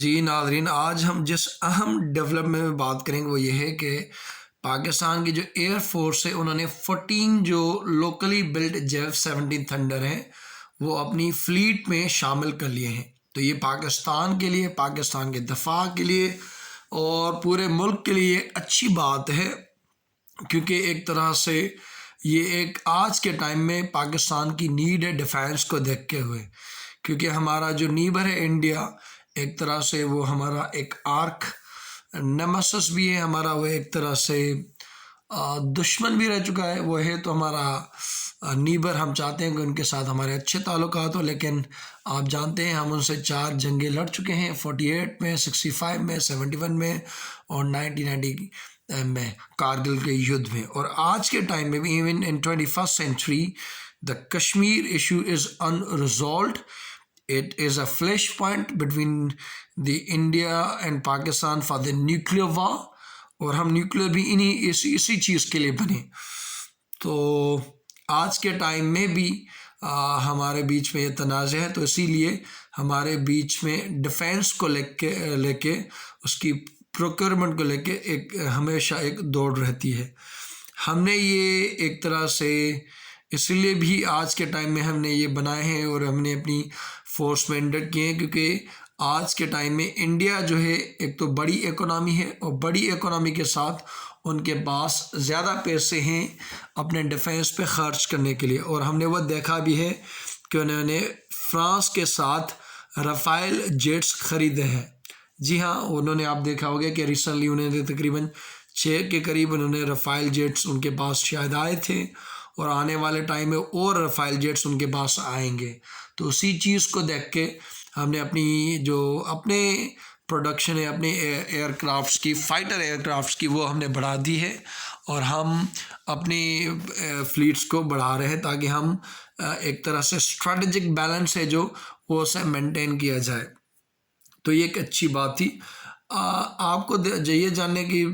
जी नाज़रीन, आज हम जिस अहम डेवलपमेंट में बात करेंगे वो ये है कि पाकिस्तान की जो एयर फोर्स है उन्होंने 14 जो लोकली बिल्ट जेफ 17 थंडर हैं वो अपनी फ्लीट में शामिल कर लिए हैं। तो ये पाकिस्तान के लिए, पाकिस्तान के दफा के लिए और पूरे मुल्क के लिए अच्छी बात है, क्योंकि एक तरह से ये एक आज के टाइम में पाकिस्तान की नीड है डिफेंस को देखते हुए, क्योंकि हमारा जो नीबर है इंडिया, एक तरह से वो हमारा एक आर्क नेमेसिस भी है, हमारा वो एक तरह से दुश्मन भी रह चुका है। वो है तो हमारा नीबर, हम चाहते हैं कि उनके साथ हमारे अच्छे ताल्लुकात हो, लेकिन आप जानते हैं हम उनसे 4 जंगें लड़ चुके हैं, 48 में, 65 में, 71 में और 1990 में, कारगिल के युद्ध में। और आज के टाइम में भी even in 21st century the Kashmir issue is unresolved. It is a flashpoint between the India and Pakistan for the nuclear war, और हम न्यूक्लियर भी इसी चीज़ के लिए बने। तो आज के टाइम में भी हमारे बीच में ये तनाज़ है, तो इसीलिए हमारे बीच में डिफेंस को लेके उसकी प्रोक्योरमेंट को लेके एक हमेशा एक दौड़ रहती है। हमने ये एक तरह से इसलिए भी आज के टाइम में हमने ये बनाए हैं और हमने अपनी फोर्स में इंडक्ट किए हैं, क्योंकि आज के टाइम में इंडिया जो है एक तो बड़ी इकोनॉमी है और बड़ी इकोनॉमी के साथ उनके पास ज़्यादा पैसे हैं अपने डिफेंस पे ख़र्च करने के लिए। और हमने वो देखा भी है कि उन्होंने फ्रांस के साथ राफेल जेट्स ख़रीदे हैं। जी हाँ, उन्होंने, आप देखा होगा कि रिसेंटली उन्होंने तकरीबन 6 के करीब उन्होंने राफेल जेट्स उनके पास शायद आए थे, और आने वाले टाइम में और राफेल जेट्स उनके पास आएंगे। तो उसी चीज़ को देख के हमने अपनी जो अपने प्रोडक्शन है अपने एयरक्राफ्ट्स की, फाइटर एयरक्राफ्ट्स की, वो हमने बढ़ा दी है और हम अपनी फ्लीट्स को बढ़ा रहे हैं ताकि हम एक तरह से स्ट्रेटजिक बैलेंस है जो वो उसे मेंटेन किया जाए। तो ये एक अच्छी बात थी। आपको ये जानने की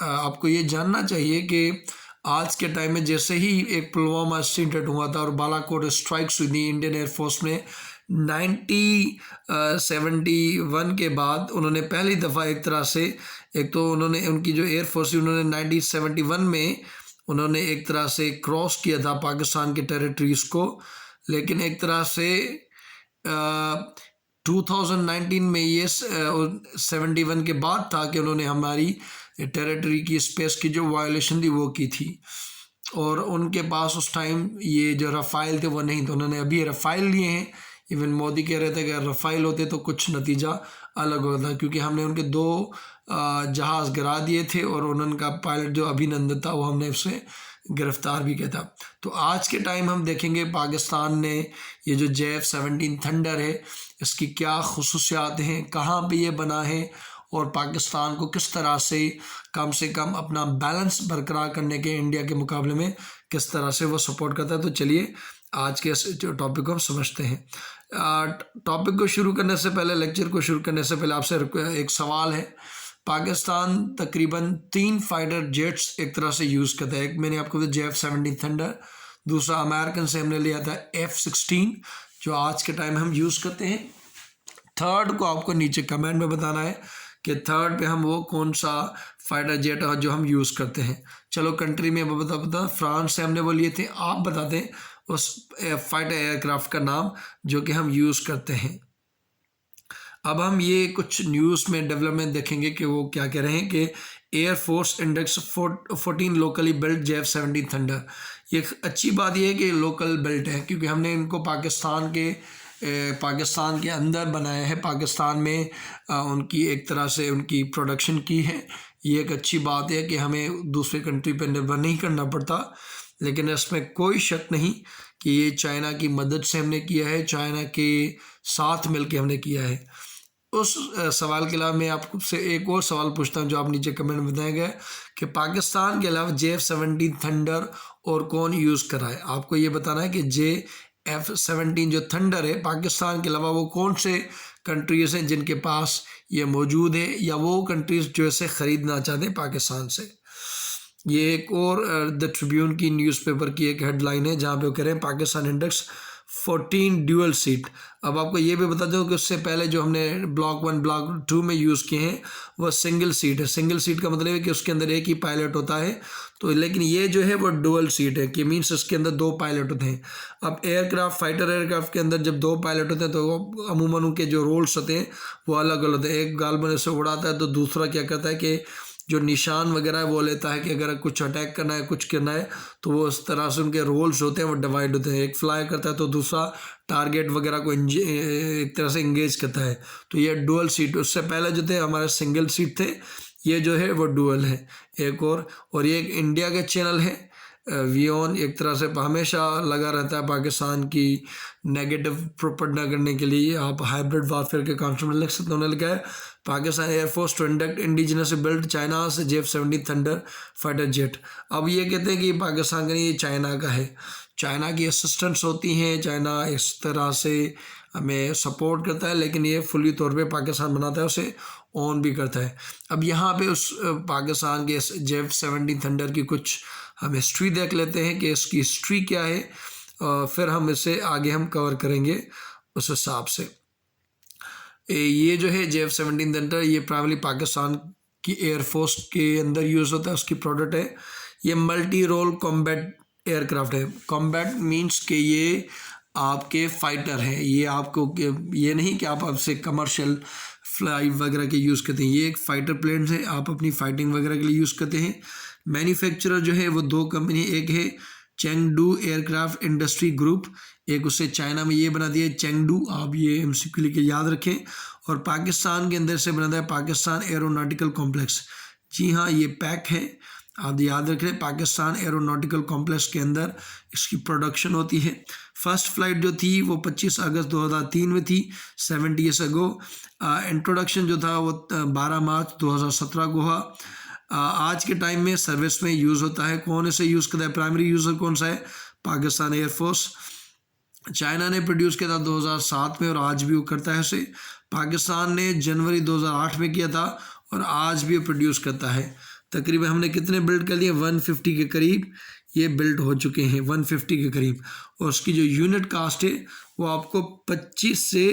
आपको ये जानना चाहिए कि आज के टाइम में जैसे ही एक पुलवामा इंसिडेंट हुआ था और बालाकोट स्ट्राइक्स हुई थी, इंडियन एयरफोर्स में 1971 के बाद उन्होंने पहली दफ़ा एक तरह से, एक तो उन्होंने उनकी जो एयरफोर्स थी उन्होंने 1971 में उन्होंने एक तरह से क्रॉस किया था पाकिस्तान के टेरिटरीज़ को, लेकिन एक तरह से 2019 में ये 71 के बाद था कि उन्होंने हमारी टेरिटरी की स्पेस की जो वायलेशन थी वो की थी। और उनके पास उस टाइम ये जो रफ़ाइल थे वो नहीं, तो उन्होंने अभी रफ़ाइल लिए हैं। इवन मोदी कह रहे थे कि अगर रफ़ाइल होते तो कुछ नतीजा अलग होता, क्योंकि हमने उनके 2 जहाज़ गिरा दिए थे और उनका पायलट जो अभिनंदन था वो हमने उसे गिरफ्तार भी किया था। तो आज के टाइम हम देखेंगे पाकिस्तान ने ये जो जेफ 17 थंडर है इसकी क्या खसूसियात हैं, कहाँ पे ये बना है और पाकिस्तान को किस तरह से कम अपना बैलेंस बरकरार करने के इंडिया के मुकाबले में किस तरह से वो सपोर्ट करता है। तो चलिए आज के इस जो टॉपिक को हम समझते हैं। टॉपिक को शुरू करने से पहले, लेक्चर को शुरू करने से पहले आपसे एक सवाल है। पाकिस्तान तकरीबन 3 फाइटर जेट्स एक तरह से यूज़ करता है। एक मैंने आपको बताया जेफ 17 थंडर, दूसरा अमेरिकन से हमने लिया था F-16 जो आज के टाइम हम यूज़ करते हैं। थर्ड को आपको नीचे कमेंट में बताना है कि थर्ड पे हम वो कौन सा फाइटर जेट है जो हम यूज़ करते हैं। चलो कंट्री में बता फ्रांस से हमने वो लिए थे, आप बता दें उस फाइटर एयरक्राफ्ट का नाम जो कि हम यूज़ करते हैं। अब हम ये कुछ न्यूज़ में डेवलपमेंट देखेंगे कि वो क्या कह रहे हैं कि air force index 14 locally built Jeff 17 thunder. ये अच्छी बात यह है कि लोकल बिल्ट है, क्योंकि हमने इनको पाकिस्तान के अंदर बनाया है, पाकिस्तान में उनकी एक तरह से उनकी प्रोडक्शन की है। ये एक अच्छी बात है कि हमें दूसरे कंट्री पर निर्भर नहीं करना पड़ता, लेकिन इसमें कोई शक नहीं कि ये चाइना की मदद से हमने किया है, चाइना के साथ मिलकर हमने किया है। उस सवाल के अलावा मैं आपसे एक और सवाल पूछता हूँ जो आप नीचे कमेंट में बताएंगे कि पाकिस्तान के अलावा जेफ 17 थंडर और कौन यूज़ करा है। आपको ये बताना है कि JF-17 जो थंडर है पाकिस्तान के अलावा वो कौन से कंट्रीज़ हैं जिनके पास ये मौजूद है, या वो कंट्रीज़ जो इसे ख़रीदना चाहते हैं पाकिस्तान से। ये एक और द ट्रिब्यून की न्यूज़पेपर की एक हेडलाइन है जहाँ पे वो कह रहे हैं पाकिस्तान इंडेक्स 14 ड्यूअल सीट। अब आपको ये भी बता दो कि उससे पहले जो हमने ब्लॉक 1 ब्लॉक 2 में यूज़ किए हैं वह सिंगल सीट है। सिंगल सीट का मतलब है कि उसके अंदर एक ही पायलट होता है, तो लेकिन ये जो है वो डुअल सीट है, कि मीन्स इसके अंदर 2 पायलट होते हैं। अब एयरक्राफ्ट, फाइटर एयरक्राफ्ट के अंदर जब 2 पायलट होते हैं तो वो अमूमन उनके जो रोल्स होते हैं वो अलग अलग होते हैं। एक गालबन से उड़ाता है तो दूसरा क्या करता है कि जो निशान वगैरह है वो लेता है कि अगर कुछ अटैक करना है, कुछ करना है, तो वो उस तरह से उनके रोल्स होते हैं वो डिवाइड होते हैं। एक फ्लाई करता है तो दूसरा टारगेट वगैरह को एक तरह से इंगेज करता है। तो ये डुअल सीट, उससे पहले जो थे हमारे सिंगल सीट थे, ये जो है वो डुअल है। एक और ये एक इंडिया के चैनल है वियोन, एक तरह से हमेशा लगा रहता है पाकिस्तान की नेगेटिव प्रोपेगेंडा करने के लिए। आप हाइब्रिड वारफेयर के कॉन्सेप्ट में लिख सकते हैं। उन्होंने लिखा है Pakistan air force to induct indigenous build China से J-17 थंडर फाइटर जेट। अब ये कहते हैं कि पाकिस्तान का नहीं, ये चाइना का है। चाइना की असिस्टेंट्स होती हैं, चाइना इस तरह से हमें सपोर्ट करता है, लेकिन ये फुली तौर पे पाकिस्तान बनाता है, उसे ओन भी करता है। अब यहाँ पे उस पाकिस्तान के J-17 थंडर की कुछ हम हिस्ट्री देख लेते हैं कि इसकी हिस्ट्री क्या है, फिर हम इसे आगे हम कवर करेंगे उस हिसाब से। ये जो है J-17 थंडर, ये प्राइमरी पाकिस्तान की एयरफोर्स के अंदर यूज़ होता है, उसकी प्रोडक्ट है। ये मल्टी रोल कॉम्बैट एयरक्राफ्ट है। कॉम्बैट मीन्स कि ये आपके फाइटर हैं, ये आपको ये नहीं कि आप आपसे कमर्शियल फ्लाई वगैरह के यूज़ करते हैं, ये एक फाइटर प्लेन है, आप अपनी फाइटिंग वगैरह के लिए यूज़ करते हैं। मैन्युफैक्चरर जो है वो 2 कंपनी, एक है चेंगडू एयरक्राफ्ट इंडस्ट्री ग्रुप, एक उससे चाइना में ये बना दिया चेंगडू, आप ये MCQ लिख के याद रखें। और पाकिस्तान के अंदर से बनाता है पाकिस्तान एरोनॉटिकल कॉम्प्लेक्स। जी हाँ, ये पैक है, आप याद रख लें। पाकिस्तान एरोनॉटिकल कॉम्प्लेक्स के अंदर इसकी प्रोडक्शन होती है। फर्स्ट फ्लाइट जो थी वो 25 अगस्त 2003 में थी, 70 ईयर्स अगो। इंट्रोडक्शन जो था वो 12 मार्च 2017 को हुआ। आज के टाइम में सर्विस में यूज़ होता है। कौन इसे यूज़ करता है, प्राइमरी यूज़र कौन सा है, पाकिस्तान एयरफोर्स। चाइना ने प्रोड्यूस किया था 2007 में और आज भी वो करता है उसे। पाकिस्तान ने जनवरी 2008 में किया था और आज भी प्रोड्यूस करता है। तकरीबन हमने कितने बिल्ड कर लिए, 150 के करीब ये बिल्ड हो चुके हैं, 150 के करीब। और उसकी जो यूनिट कास्ट है वो आपको 25 से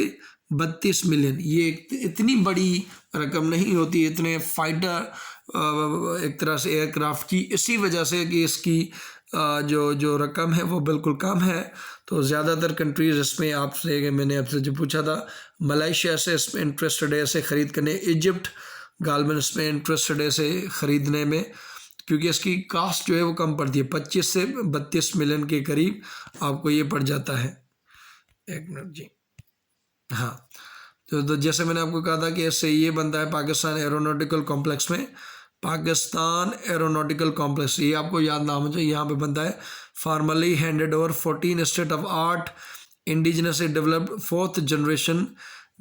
32 मिलियन, ये इतनी बड़ी रकम नहीं होती इतने फाइटर एक तरह से एयरक्राफ्ट की, इसी वजह से कि इसकी जो रकम है वो बिल्कुल कम है। तो ज़्यादातर कंट्रीज़ इसमें आपसे, मैंने आपसे जो पूछा था, मलेशिया से इसमें इंटरेस्टेड है इसे ख़रीद करने, इजिप्ट गालबन इसमें इंटरेस्टेड है इसे ख़रीदने में, क्योंकि इसकी कास्ट जो है वो कम पड़ती है, 25 से 32 मिलियन के करीब आपको ये पड़ जाता है। एक मिनट जी, हाँ। तो जैसे मैंने आपको कहा था कि इससे ये बनता है पाकिस्तान एरोनॉटिकल कॉम्प्लेक्स में, पाकिस्तान एरोनॉटिकल कॉम्प्लेक्स, ये आपको याद नाम हो जाए, यहाँ पे बनता है। Formally handed over 14 state of art indigenously developed 4th generation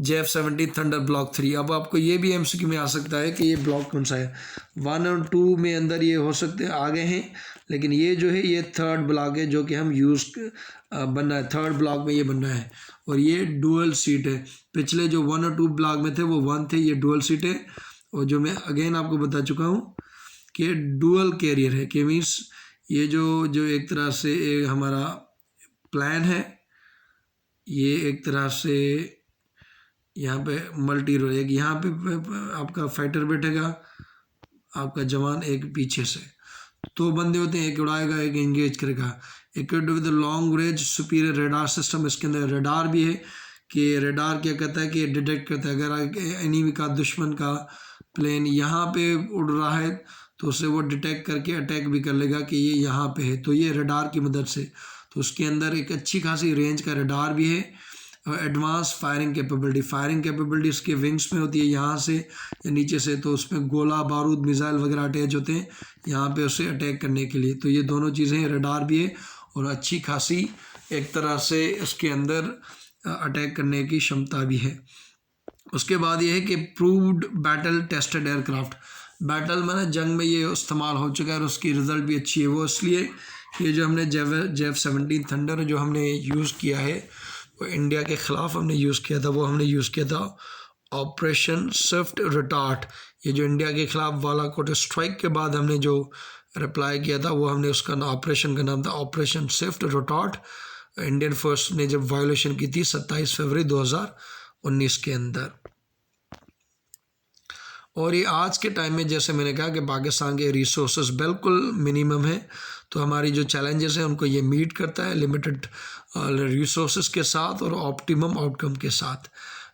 J-17 thunder block 3। अब आपको ये भी MCQ में आ सकता है कि ये ब्लॉक कौन सा है। 1 और 2 में अंदर ये हो सकते आगे हैं, लेकिन ये जो है ये 3rd ब्लॉक है जो कि हम यूज़ बनना है, 3rd ब्लॉक में ये बनना है। और ये डुअल सीट है। पिछले जो 1 और 2 ब्लॉक में थे वो 1 थे, ये डुअल सीट है। और जो मैं अगेन आपको बता चुका हूँ कि डुअल कैरियर है, कि मीन्स ये जो एक तरह से हमारा प्लान है, ये एक तरह से यहाँ पे मल्टी रोल, एक यहाँ पे आपका फाइटर बैठेगा, आपका जवान एक पीछे से, 2 बंदे होते हैं, एक उड़ाएगा एक इंगेज करेगा। Equipped with long range superior radar system, इसके अंदर रेडार भी है कि रेडार क्या कहता है कि डिटेक्ट करता है अगर एनिमी का, दुश्मन का प्लेन यहाँ पे उड़ रहा है तो उसे वो डिटेक्ट करके अटैक भी कर लेगा कि ये यहाँ पे है, तो ये रेडार की मदद से। तो उसके अंदर एक अच्छी खासी रेंज का रेडार भी है। एडवांस फायरिंग कैपेबिलिटी इसके विंग्स में होती है, यहाँ से या नीचे से, तो उसमें गोला बारूद मिसाइल वगैरह अटैच होते हैं यहाँ पे उसे अटैक करने के लिए। तो ये दोनों चीज़ें हैं, रेडार भी है और अच्छी खासी एक तरह से इसके अंदर अटैक करने की क्षमता भी है। उसके बाद ये है कि proved battle tested aircraft, battle माने जंग में ये इस्तेमाल हो चुका है और उसकी रिज़ल्ट भी अच्छी है। वो इसलिए ये जो हमने J-17 थंडर जो हमने यूज़ किया है वो इंडिया के ख़िलाफ़ हमने यूज़ किया था, वो हमने यूज़ किया था ऑपरेशन स्विफ्ट रिटार्ट। ये जो इंडिया के ख़िलाफ़ बालाकोट स्ट्राइक के बाद हमने जो रिप्लाई किया था वो हमने उसका ऑपरेशन का नाम था operation Swift retort. Indian force ने जब वायोलेशन की थी 27 फरवरी 2019 के अंदर। और ये आज के टाइम में जैसे मैंने कहा कि पाकिस्तान के रिसोर्सेज बिल्कुल मिनिमम है, तो हमारी जो चैलेंजेस हैं उनको ये मीट करता है लिमिटेड रिसोर्सेज के साथ और ऑप्टिमम आउटकम के साथ।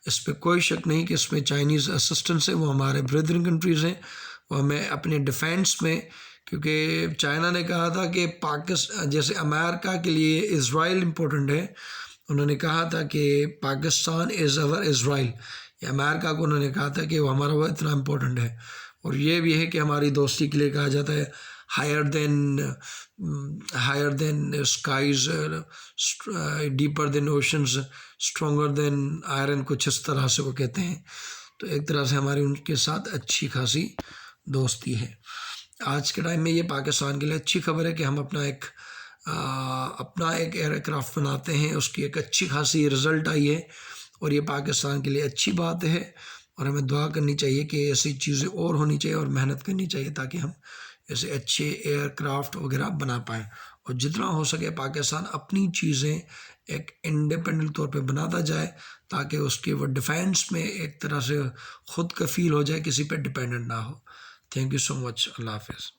इस पर कोई शक नहीं कि इसमें चाइनीज़ असिस्टेंस है, वो हमारे ब्रदरिंग कंट्रीज़ हैं, वो हमें अपने डिफेंस में, क्योंकि चाइना ने कहा था कि पाकिस्तान जैसे अमेरिका के लिए इज़राइल इम्पोर्टेंट है, उन्होंने कहा था कि पाकिस्तान इज़ अवर इज़राइल, या अमेरिका को उन्होंने कहा था कि वो हमारा वो इतना इम्पोर्टेंट है। और ये भी है कि हमारी दोस्ती के लिए कहा जाता है higher than skies, deeper than oceans, stronger than iron, कुछ इस तरह से वो कहते हैं। तो एक तरह से हमारी उनके साथ अच्छी खासी दोस्ती है। आज के टाइम में ये पाकिस्तान के लिए अच्छी खबर है कि हम अपना एक एयरक्राफ्ट बनाते हैं, उसकी एक अच्छी खासी रिज़ल्ट आई है, और ये पाकिस्तान के लिए अच्छी बात है। और हमें दुआ करनी चाहिए कि ऐसी चीज़ें और होनी चाहिए और मेहनत करनी चाहिए ताकि हम ऐसे अच्छे एयरक्राफ्ट वगैरह बना पाएँ। और जितना हो सके पाकिस्तान अपनी चीज़ें एक इंडिपेंडेंट तौर पे बनाता जाए, ताकि उसके वो डिफेंस में एक तरह से खुद कफील हो जाए, किसी पे डिपेंडेंट ना हो। Thank you so much. अल्लाह हाफ़िज़।